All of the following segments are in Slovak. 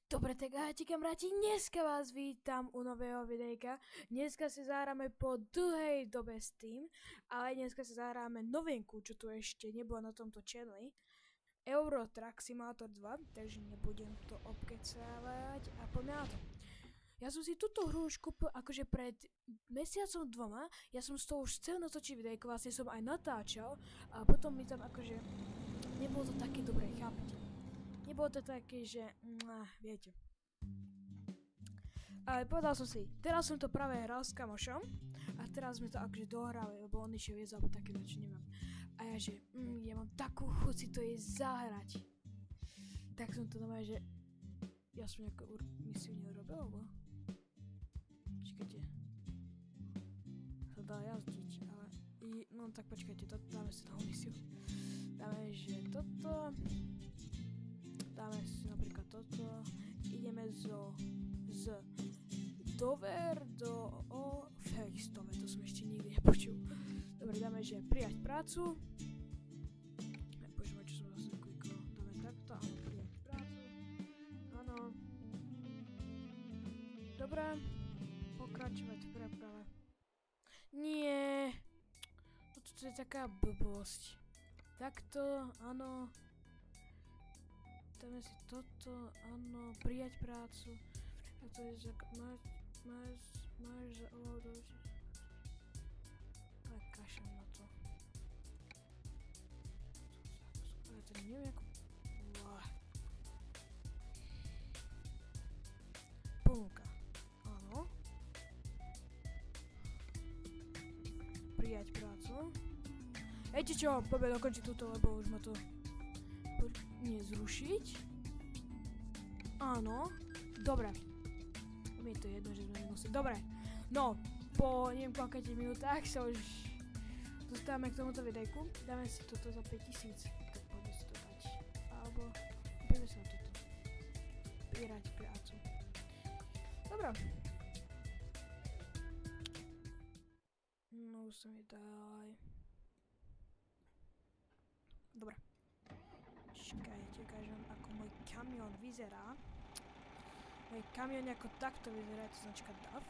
Dobre, tak ahojte kamaráti, dneska vás vítam u nového videjka. Dneska si zahráme po dlhej dobe s tým, ale dneska si zahráme novinku, čo tu ešte nebolo na tomto channeli. Euro Truck Simulator 2, takže nebudem to obkecávať a poďme na to. Ja som si túto hru už kúpil akože pred mesiacom dvoma, ja som z toho už chcel natočiť videjko, vlastne som aj natáčal a potom mi tam akože nebolo to také dobré, chápete? Nebolo to také, že viete. Ale povedal som si, teraz som to práve hral s kamošom a teraz sme to akože dohrali, lebo on išiel jesť alebo také niečo nemám. A ja že, ja mám takú chuť si to jesť zahrať. Tak som to normálne, že ja som nejakú misiu neurobil, alebo? Počkajte. Sa dá jazdiť, ale no tak počkajte, dáme si toho misiu. Dáme, že toto. Dáme si napríklad toto, ideme z Dover do Felixtove, to som ešte nikdy nepočul. Dobre, dáme, že prijať prácu. Počúvaj, čo som zase klikol. Dáme takto, áno, prijať prácu. Áno. Dobre, pokračovať v preprave. Nie. Toto je taká blbosť. Takto, áno. Dáme si toto, áno, prijať prácu. A to je máš za ovládať. Ale kašľam na to. Ale to neviem ako... Ponuka. Áno. Prijať prácu. Viete čo, poďme dokončiť túto, lebo už ma to... Nie zrušiť. Áno. Dobre. Mi je to jedno, že sme nemuseli. Dobre. No, po neviem koľkých minútach sa už dostávame k tomuto videjku. Dáme si toto za 5000. Tak poďme si to dať. Alebo poďme sa na toto. Prijať prácu. Dobre. No už sa mi daj. Dobre. Čakajte, ukážem, ako môj kamión vyzerá. Môj kamión ako takto vyzerá, je to značka DAF.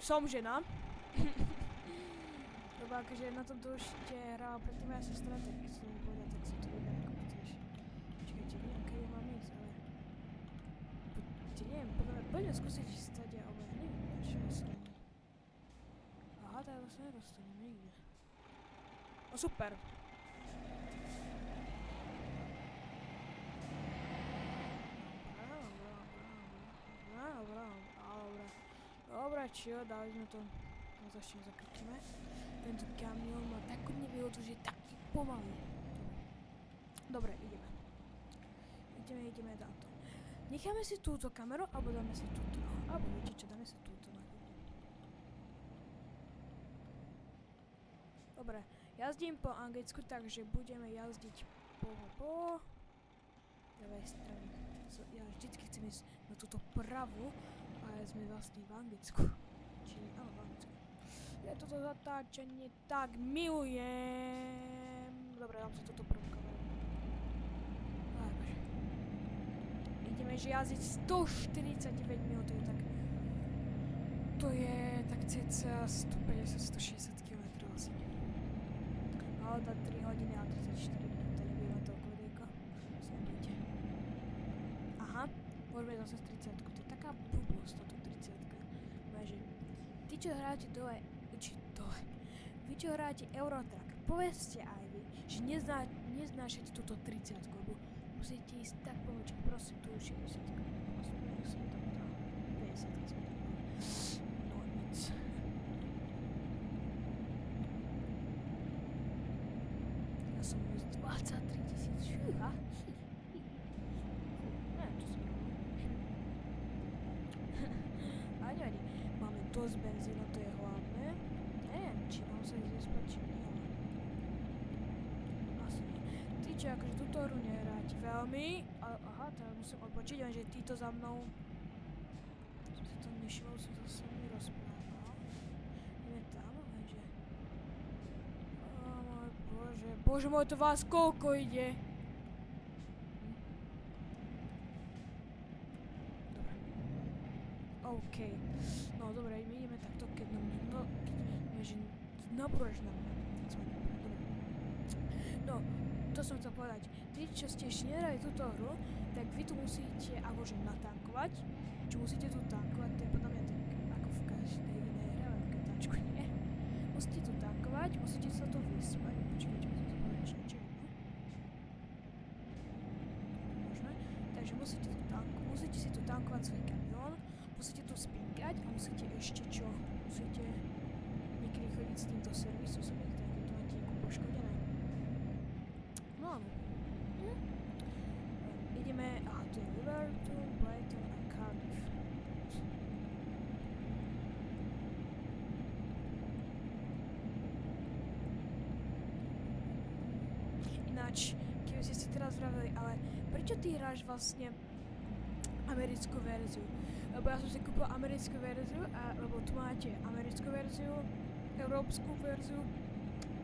Som žena. Lebo akože na tomto už ste hrala predtým moja sestra, tak som mi povedal, tak som to vyberá ako chceš. Čakajte, neviem, kade mám ísť, ale... neviem, poďme skúsiť stať, ale ja neviem, čo vlastne nie. Aha, tak vlastne nedostanem nikde. No super. Dobre, čo, dali sme to, no začne zakrutíme. Tento kamión má takú nevýhodu, že je taký pomalý. Dobre, ideme. Ideme dať to. Necháme si túto kameru, alebo dáme si túto. Alebo viete čo, dáme si túto. Dobre, jazdím po anglicku, takže budeme jazdiť po ľavej strane. Ja vždycky chcem ísť na túto pravú, ale sme vlastne v Anglicku. Čiže, áno, v Anglicku. Ja toto zatáčanie tak milujem. Dobre, dám si túto prvú kameru. Dobre. Ideme, že jazdiť 149 minút, tak... To je tak cca 150-160 km asi. Ale tak 3 hodiny a 34 minút, to nebýva toľko videjko. Sledujte. Aha, môžeme zase 30. To je taká blbosť, toto 30. Váže, ty čo hráte dole, vy čo hráte Euro Truck, povedzte aj vy, že neznášate túto 30, lebo musíte ísť tak pomôčky, prosím, tu už 60. Prosím, nech som tam dal 50. sme tam dal. No nic. Ja som minus 23 000, šuha. Ani. Máme dosť benzína, to je hlavné. Neviem, či nám sa ísť vyspať, či nie. Asi nie. Ty čo, akože túto hru nehráte veľmi. Aha, teraz musím odpočiť, lenže títo za mnou. Som si to nevšimol, som zase mi rozprával. Ideme tam, lenže... Ó môj bože, bože môj, to vás koľko ide? OK. No dobre, my ideme takto, keď nám niekto... že nabúraš na mňa. Dobre. No, to som chcel povedať. Tí, čo ste ešte nehrali túto hru, tak vy tu musíte akože natankovať. Čo musíte tu tankovať, to je podľa mňa tak ako v každej inej hre, ale v tačku nie. Musíte tu tankovať, musíte sa to vyspať. Počkajte, musím sa povedať, čo je. Možno. Takže musíte si tu tankovať svoj kamión, musíte tu spinkať a musíte ešte čo? Musíte niekedy chodiť s týmto servisu, sa mi zdá, keď tu máte niekoho poškodené. No áno. Ideme, aha, tu je Liverpool, Brighton a Cardiff. Ináč, keby ste si teraz vravili, ale prečo ty hráš vlastne americkú verziu? Lebo ja som si kúpil americkú verziu, lebo tu máte americkú verziu, európsku verziu,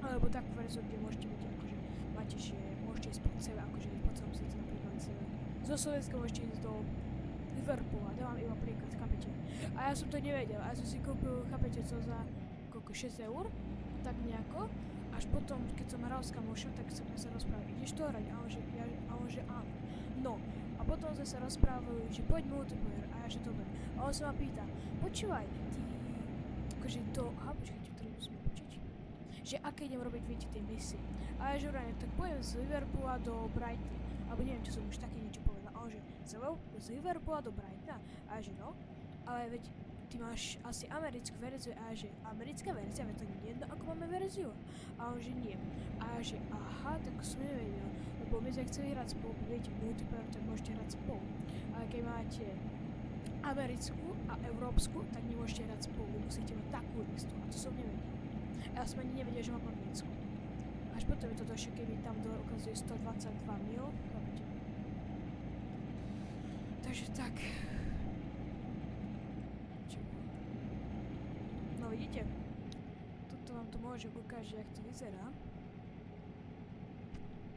alebo takú verziu, kde môžete byť akože, máte, že môžete ísť pod sebe, akože ísť pod celom svete, napríklad zo Slovenska môžete ísť do Liverpoola, dávam iba príklad, chápete? A ja som to nevedel, a ja som si kúpil, chápete, co za koľko, 6 eur, tak nejako, až potom, keď som hral s kamošom, tak sme sa rozprávali, ideš to hrať? A on že áno. No, a potom sme sa rozprávali, že poď multiplayer, a ja že dobre. A on sa ma pýta, počúvaj, ty, akože to, aha, počkajte, ktorý musíme počuť, že aké idem robiť, viete, tie misie. A ja že vrajme, tak pojem z Liverpoola do Brightona, alebo neviem, čo som už také niečo povedal. A on že, z Liverpoola do Brightona? A ja že no, ale veď, ty máš asi americkú verziu, a ja že americká verzia, veď to nie je jedno, ako máme verziu. A on že nie. A ja že aha, tak som nevedel, lebo my sme chceli hrať spolu, viete, multiplayer, tak môžete hrať spolu. Ale keď máte americkú a európsku, tak nemôžete hrať spolu, vy musíte mať takú istú, a to som nevedel. A ja som ani nevedel, že mám americkú. Až potom mi to došlo, keď mi tam ukazuje 122 mil, chápete? Takže tak. No vidíte, tuto vám to môžem ukážať, jak to vyzerá.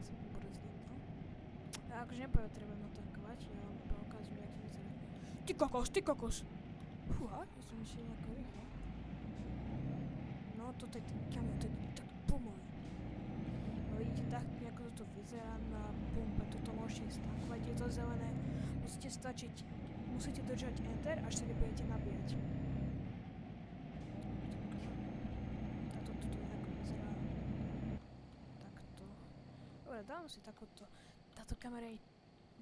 Som brzdil to. A akože nepotrebujem natankovať, ja vám iba ukážem, jak to vyzerá. Ty kokos! Fúha, ja som ešte nejako rýchlo. No toto je ten kamion, ten je tak pomalý. No vidíte, tak nejako toto vyzerá na pumpe, toto môžete stankovať, je to zelené. Musíte držať Enter, až sa nebudete nabíjať. Dám si takúto. Táto kamera je...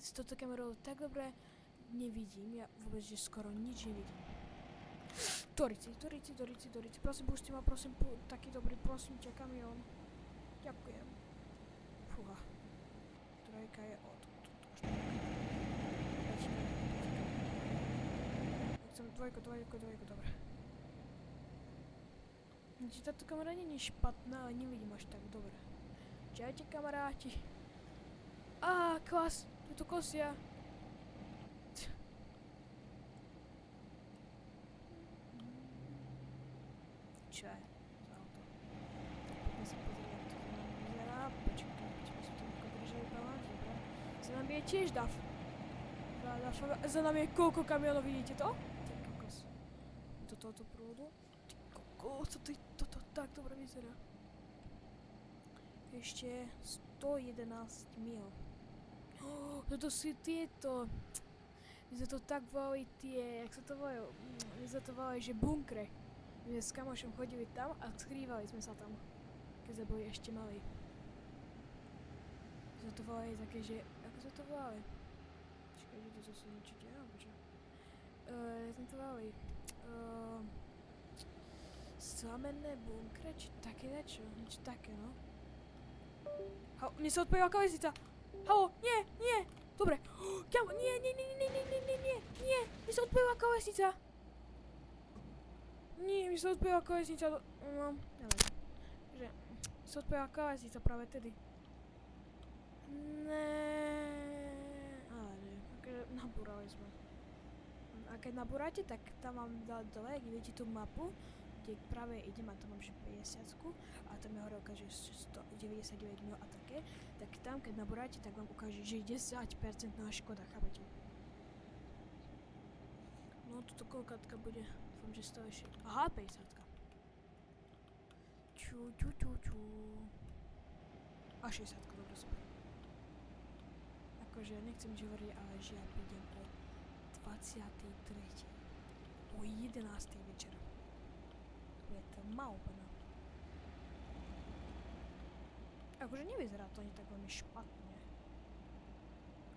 S touto kamerou tak dobre nevidím. Ja vôbec, že skoro nič nevidím. Dorici. Prosím, pusti ma, prosím, taký dobrý, prosím ťa, kamión. Ďakujem. Fúha. Trojka je od... Chcem dvojku, dobre. Táto kamera nie je špatná, ale nevidím až tak dobre. Čaute, kamaráti. Á, klas, tu to kosia. Čo je za auto? Poďme sa pozrieť, jak to vyzerá. Počkaj, či by sa to nejako držali balans, dobre. Za nami je tiež DAF. Za nami je koľko kamionov, vidíte to? Ty kokos. Do tohoto prúdu? Ty kokos, toto tak dobre vyzerá. Ešte 111 mil. Toto sú tieto. My sme to tak volali tie, jak sa to volajú? My sme to volali, že bunkre. My sme s kamošom chodili tam a skrývali sme sa tam, keď sme boli ešte malí. My sme to volali také, že... Ako sme to volali? Čakajte, to zase niečo deje, alebo čo? Jak sme to volali? Slamenné bunkre, či také niečo? Niečo také, no. Mne sa odpojila kalesnica. Halo, nie. Dobre. Nie. Mne sa odpojila kalesnica. Nie, mi sa odpojila kalesnica. No, neviem. Že, mi sa odpojila kalesnica práve tedy. Ale nie. Takže nabúrali sme. A keď nabúrate, tak tam vám dali dole, ak vidíte tú mapu, kde práve idem a tam mám že 50-ku a tam je hore ukáže 199 mil a také, tak tam keď nabúrate, tak vám ukáže, že je 10% škoda, chápete? No No, tuto koľkátka bude. Dúfam, že stále ešte... Aha, 50. Ču. A 60, dobre, super. Akože ja nechcem nič hovoriť, ale že ja prídem o 23. O 11. večer. Je tma úplná. Akože nevyzerá to ani tak veľmi špatne.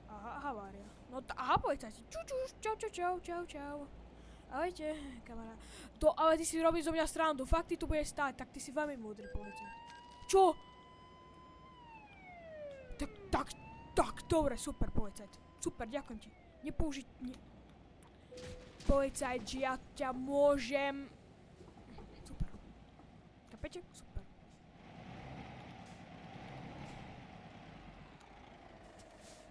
Aha, havária. No aha, policajti. Čau. Ahojte, kamarát. Ale ty si robíš zo mňa srandu. Fakt ty tu budeš stáť, tak ty si veľmi múdry policajt. Čo? Tak, dobre, super policajt. Super, ďakujem ti. Nepoužiť... Policajt, že ja ťa môžem... Super. Kapete? Super.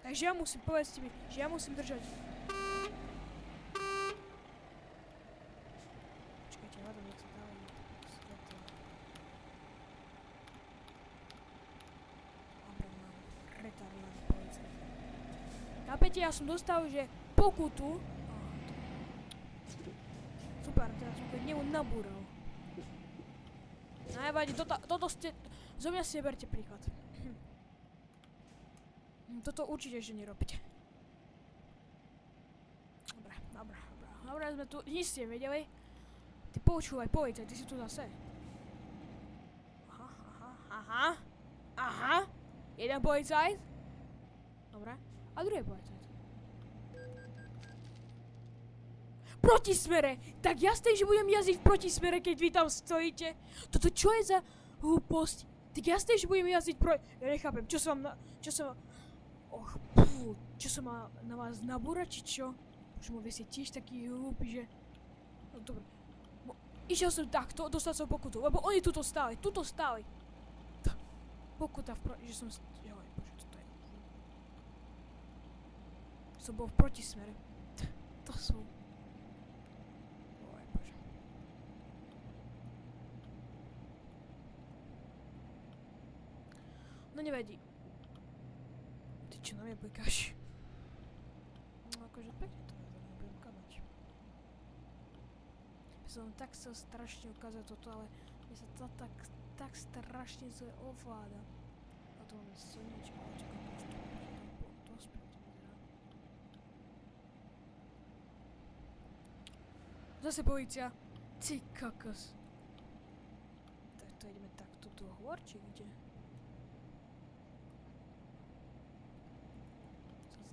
Takže ja musím, povedzte mi, že ja musím držať. Čakajte, hľadám, jak sa dávajú svetla. Dobre, mám retardovaný policajt. Kapete, ja som dostal, že pokutu. Super, teraz som keď nemu nabúral. Najvadí, toto ste... Zo mňa si neberte príklad. Toto určite, že nerobíte. Dobre, sme tu, nič ste vedeli. Ty počúvaj, policajt, ty si tu zase. Aha. Jeden policajt. Dobre, a druhý policajt. Protismere! Tak jasné, že budem jazdiť v protismere, keď vy tam stojíte. Toto čo je za hlúposť? Tak jasné, že budem jazdiť Ja nechápem, čo som má na vás nabúrať, či čo? Už vy ste tiež taký hlúpi, že... No dobre. Išiel som takto, dostal som pokutu, lebo oni tuto stáli. Pokuta že som... Joj, bože, toto je... Som bol v protismere. To sú... Oj, bože. No nevadí. Ty čo na mňa blikáš? No akože pekne to vyzerá, nebudem kamať. Ja som tak chcel strašne ukázať toto, ale mne sa to tak strašne zle ovláda. A to máme slnečko, čakám, to späť to vyzerá. Zase polícia. Ty kokos. Tak to ideme takto do hôr, či kde?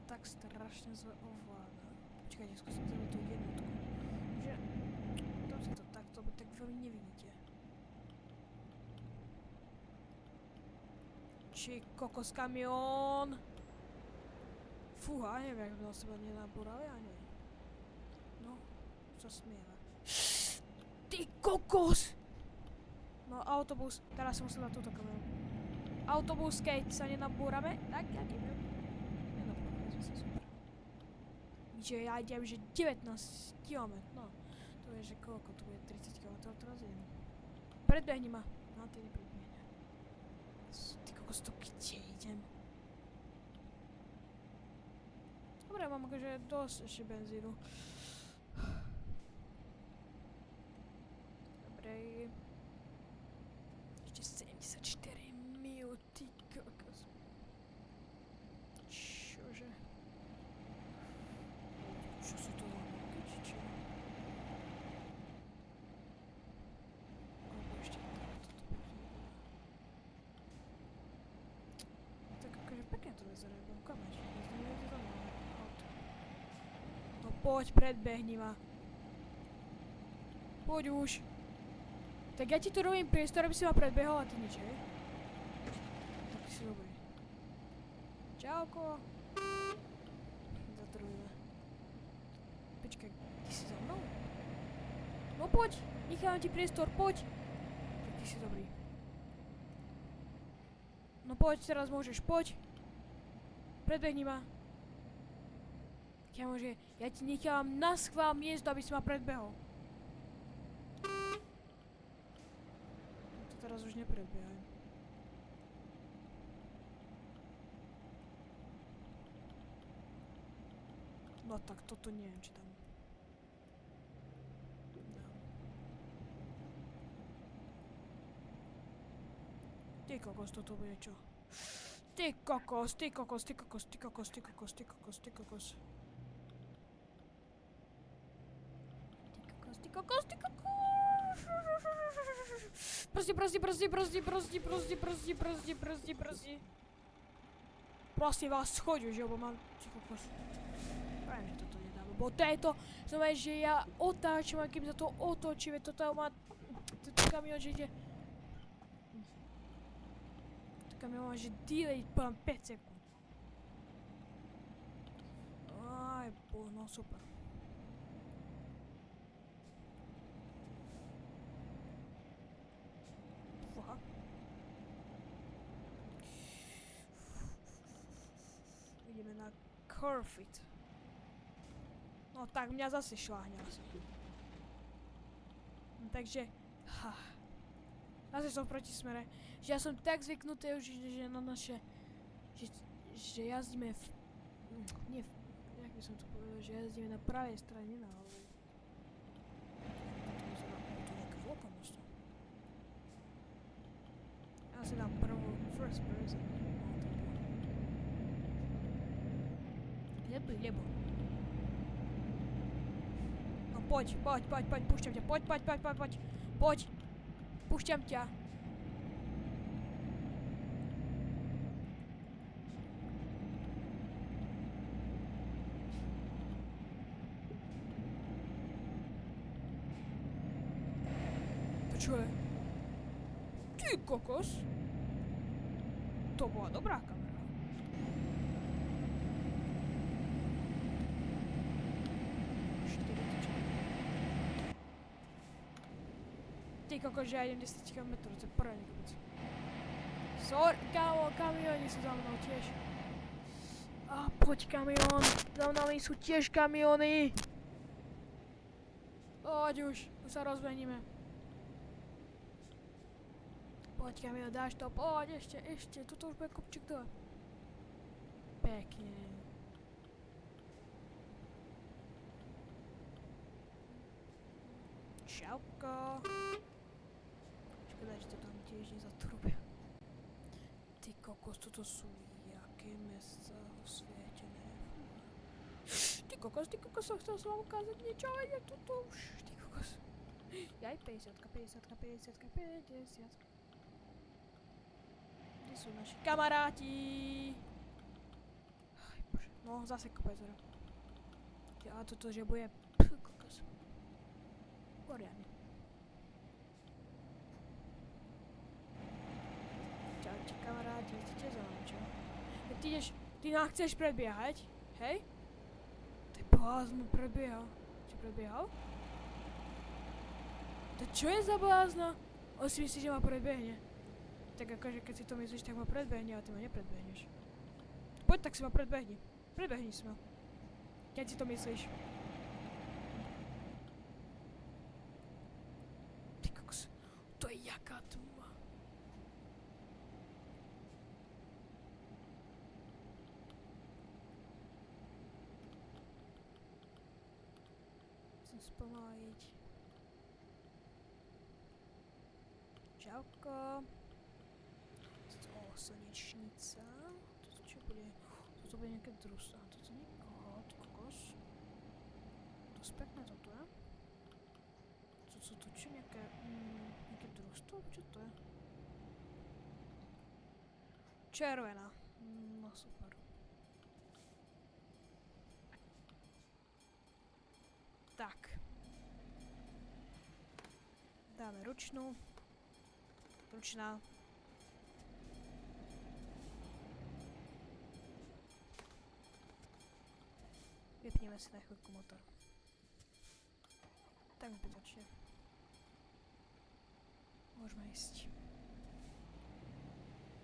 Tak strašne zle ovláda. Počkajte, skúsim zaviť tú jednotku. Že... Tam si to takto, lebo tak veľmi nevidíte. Či kokos kamión! Fúha, neviem, ak by na seba nenabúrali, a neviem. No, sa smieva. Ty kokos! No, autobus, teraz som musel na túto kamión. Autobus, keď sa nenabúrame, tak ja neviem. Že ja idem, že 19 km, no. To je, že koľko, to bude 30 km, teraz idem. Predbehni ma. No, to nepredbehne. Ty kokos, to kde idem? Dobre, mám akože dosť ešte benzínu. Dobre. Ešte 74 mil, ty kokos. Čože? Čo sú to lámky, či čo? Alebo ešte takto to pekne vyzerá. Tak akože pekne to vyzerá, budem kamať. Neznamenáte za mnou auto. No poď, predbehni ma. Poď už. Tak ja ti tu robím priestor, aby si ma predbehol a ty nič, hej? Tak si dobrý. Čauko. Zatrujeme. Počkaj, ty si za mnou? No poď, nechávam ti priestor, poď. Tak ty si dobrý. No poď, teraz môžeš, poď. Predbehni ma. Ja ti nechávam na schvál miesto, aby si ma predbehol. To teraz už nepredbiehaj. No tak toto neviem, či tam... Ty kokos, toto bude čo? Ty kokos, ty kokos, ty kokos, ty kokos, ty kokos, ty kokos, ty kokos. Ty kokos, ty kokos. Prosím. Prosím vás, schoď už, lebo mám... Ty kokos. Pravím, že toto nedá, lebo to znamená, že ja otáčam, a kým sa to otočí, veď toto má... Toto kamión, že ide... To kamión má, že delay poviem 5 sekúnd. Aj, no super. Fúha. Ideme na Curfit. No tak mňa zase šláhne asi. No, takže... Zase som v protismere. Že ja som tak zvyknutý už, že na naše... Že jazdíme v... Nie v... Jak by som to povedal, že jazdíme na pravej strane, nie na ľavej. To vyzerá to nejaké vlko možno. Ja si dám prvú first person. Lebo. No poď, púšťam ťa, poď, púšťam ťa. To čo je? Ty kokos. To bola dobrá kamera. Ty kokos, že ja idem 10 km, to je poradne kopec. Sorry, kámo, kamióny sú za mnou tiež. A poď kamión, za mnou sú tiež kamióny. Poď už sa rozveníme. Poď kamión, dáš to, poď, ešte, tuto už bude kopčík dole. Pekne. Čauko. Škoda, že to tam tiež nezatrubia. Ty kokos, toto sú jaké mesta osvietené. Ty kokos, som chcel som vám ukázať niečo, ale je toto už. Ty kokos. Jaj, 50. Kde sú naši kamaráti? Aj bože, no zase kopec. A toto, že bude... kokos. Poriadne. Čaute kamaráti, chcete za mnou, čo? Ty nám chceš prebiehať, hej? Ty blázno prebiehal. Čo prebiehal? To čo je za blázna? On si myslí, že ma predbehne. Tak akože keď si to myslíš, tak ma predbehne, ale ty ma nepredbehneš. Poď, tak si ma predbehni. Predbehni si ma. Keď si to myslíš. Ty kokos, to je jaká tma. Chcem spomaliť. Čauko. Slnečnica. Toto čo bude? Toto bude nejaké družstvo. Toto nie? Aha, ty kokos. Dosť pekné toto je. To sú tu čo nejaké družstvo? Čo to je? Červená. No super. Tak. Dáme ručnú. Ručná. Vypneme si na chvíľku motor. Tak zbytočne. Môžeme ísť.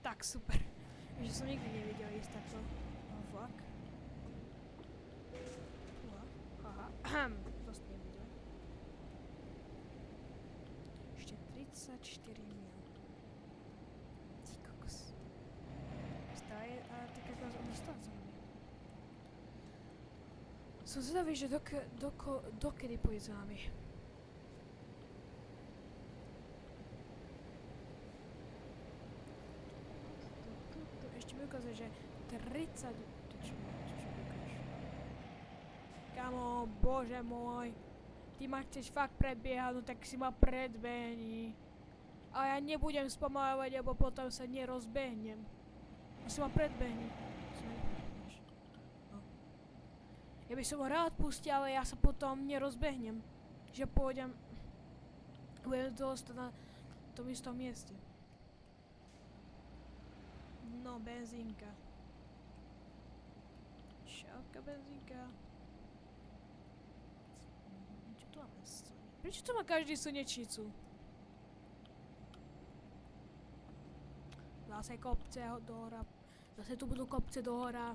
Tak, super. Že som nikdy nevidel ísť takto. No vlak. Haha. To ste nevideli. Ešte 34 mil. Ty kokos. Stále, a tak ako on stále za nami. Som zvedavý, že dokedy pôjde za nami. 20... To čo vykáš? Kamo, bože môj. Ty ma chceš fakt predbiehať, no tak si ma predbehni. A ja nebudem spomaľovať, lebo potom sa nerozbehnem. Si ma predbehni. No. Ja by som ho rád pustil, ale ja sa potom nerozbehnem. Že pôjdem... Budem to ostať na tom istom mieste. No, benzínka. Čauka, benzínka. Čo tu máme? Prečo tu má každý slnečnicu? Zase kopce dohora. Zase tu budú kopce dohora.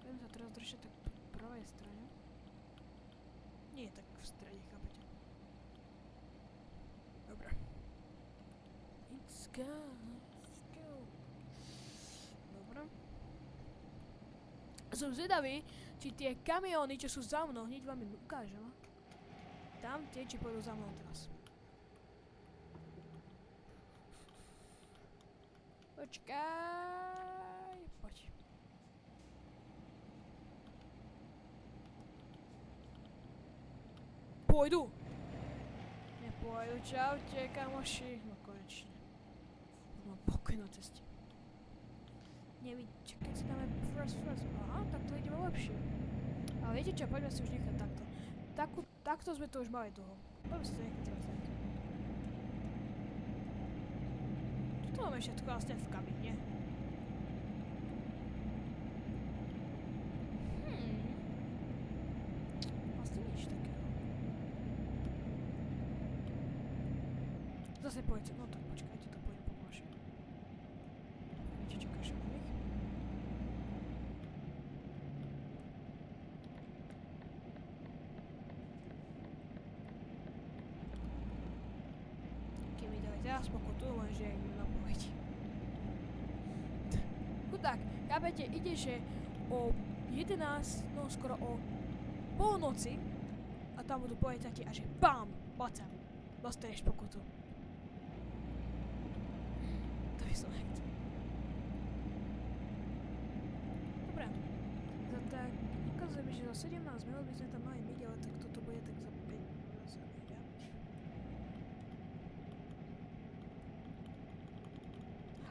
Budem sa teraz držať tak po pravej strane. Nie tak v strede, chápete? Dobre. Let's go. Dobre. Som zvedavý, či tie kamióny, čo sú za mnou, hneď vám ukážem. Tam tie, či pôjdu za mnou teraz. Počkaj, poď. Pôjdu. Nepôjdu, čaute, kamoši. No konečne. Mám pokoj na ceste. Nevidíte, keď si dáme first. Aha, tak to ideme lepšie. Ale viete čo, poďme si už nechať takto. Takto sme to už mali dlho. Poďme si to nechať teraz takto. Tu máme všetko vlastne v kabíne. Vlastne nič takého. Zase pojďte, no tak počkajte, to pôjdem pomalšie. Viete, čakáš na nich? Keď mi dali teraz pokutu, lenže ja idem na povedť. Chudák, chápete, ide, že o 11, no skoro o polnoci a tam budú policajti a že BAM! Poď sem, dostaneš pokutu. To by som nechcel. Dobre. Za tak, ukazuje mi, že za 17 minút by sme tam mali byť, ale tak toto bude tak za 5 minút.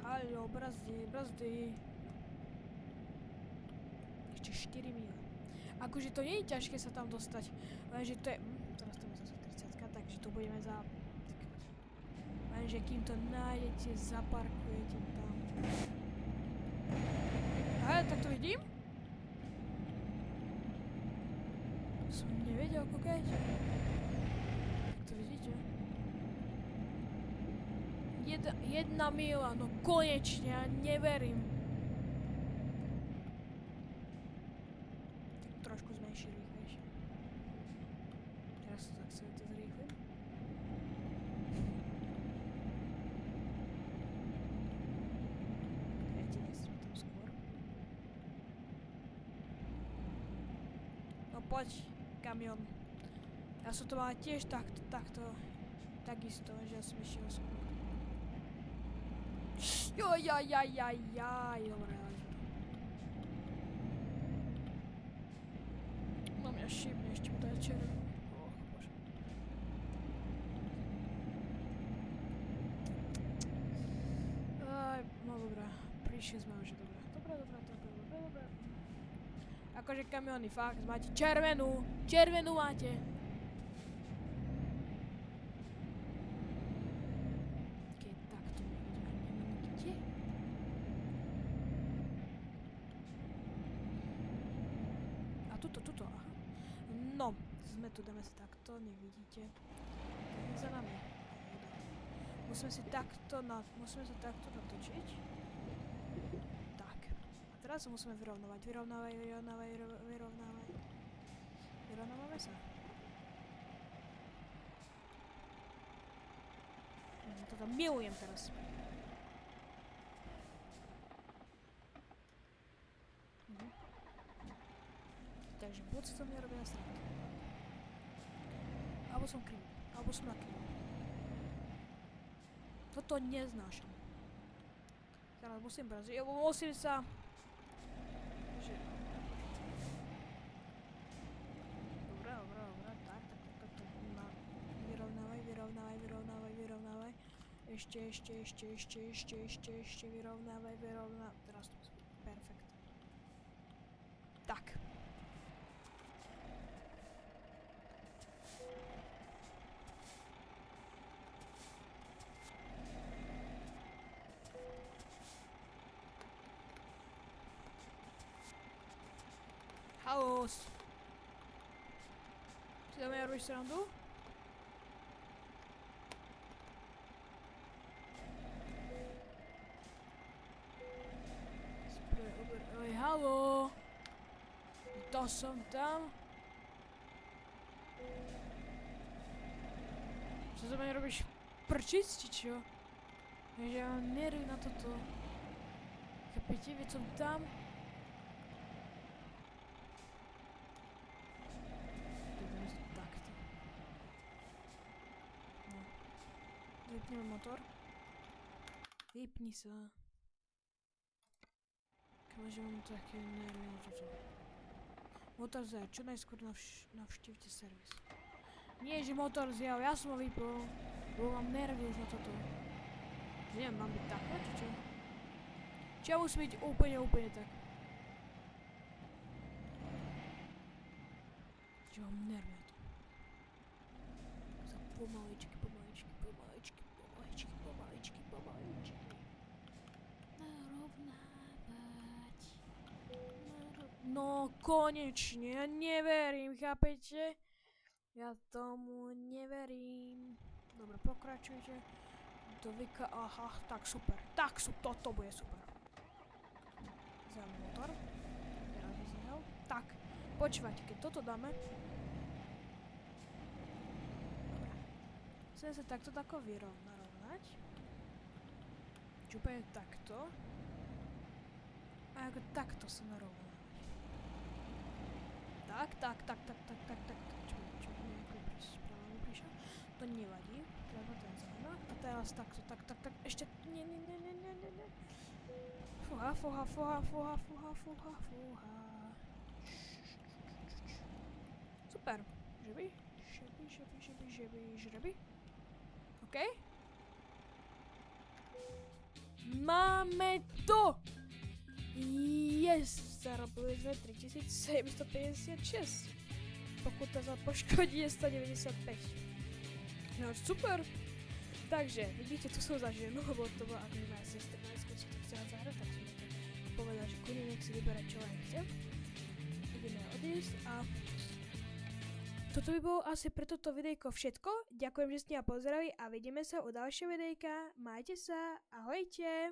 Haló, brzdy. Ešte 4 minút. Akože to nie je ťažké sa tam dostať, lenže to je... teraz to je zase 30, takže to budeme za... Lenže kým to nájdete, zaparkujete tam. Aha, tak to vidím? Som nevedel, kúkajte. Tak to vidíte? Jedna míľa, no konečne, ja neverím. Tak trošku zmenší rýchlejšie. Teraz to tak sa to zrýchlim. Viete, nie sme tam skôr. No poď, kamión. Ja som to mal tiež takisto, že ja som išiel skôr. Jaj, dobre, no mňa šibne, ešte mi to je červené. Bože. No dobré, prišli sme už, dobré. Dobre. Akože kamióny, fakt, máte červenú máte. Tuto, aha. No, sme tu, dáme si takto, nech vidíte. Za nami. Musíme sa takto natočiť. Tak. A teraz sa musíme vyrovnávať. Vyrovnávame sa. To tam milujem teraz. Takže buď si to mne robia srandu. Alebo som krivý. Alebo som na krivý. Toto neznášam. Teraz musím braziť, musím sa... Že... Dobre, tak. Vyrovnávaj. Ešte, vyrovnávaj. Teraz to musím. Perfekt. Tak. Chaos. Si dáme ja robiť srandu? Oj, halo. To som tam. Čo za mňa robíš prčic, či čo? Že ja mám nervy na toto. Chápete, veď som tam. Takto. No. Vypneme motor. Vypni sa. Keďže mám také nervy na toto. Motor zjal, čo najskôr navštívte servis. Nie, že motor zjal, ja som ho vypol. Lebo mám nervy už na toto. Neviem, mám byť takto, či čo? Či ja musím byť úplne tak. Či mám nervy na to. Sa pomaličky. Narovnávať. No konečne, ja neverím, chápete? Ja tomu neverím. Dobre, pokračujte. Aha, tak super. Toto bude super. Zjavme motor. Teraz vyzniel. Tak, počúvajte, keď toto dáme. Dobre. Chcem sa takto narovnať. Či úplne takto. A ako takto sa narovnať. Tak. Čo nejaký správa mi prišla. To nevadí. Treba ten zájma. A teraz takto, tak. Ešte. Nie. Fúha. Super. Žreby. OK? Máme to! Yes! Zarobili sme 3756. Pokuta za poškodenie 195. No super! Takže, vidíte, tu som za ženu, lebo to bola ako moja sestra, keď si to chcela zahrať, tak som to povedal, že kľudne nech si vyberá, čo len chce. Ideme odísť a... Toto by bolo asi pre toto videjko všetko. Ďakujem, že ste ma pozerali a vidíme sa u ďalšieho videjka. Majte sa, ahojte!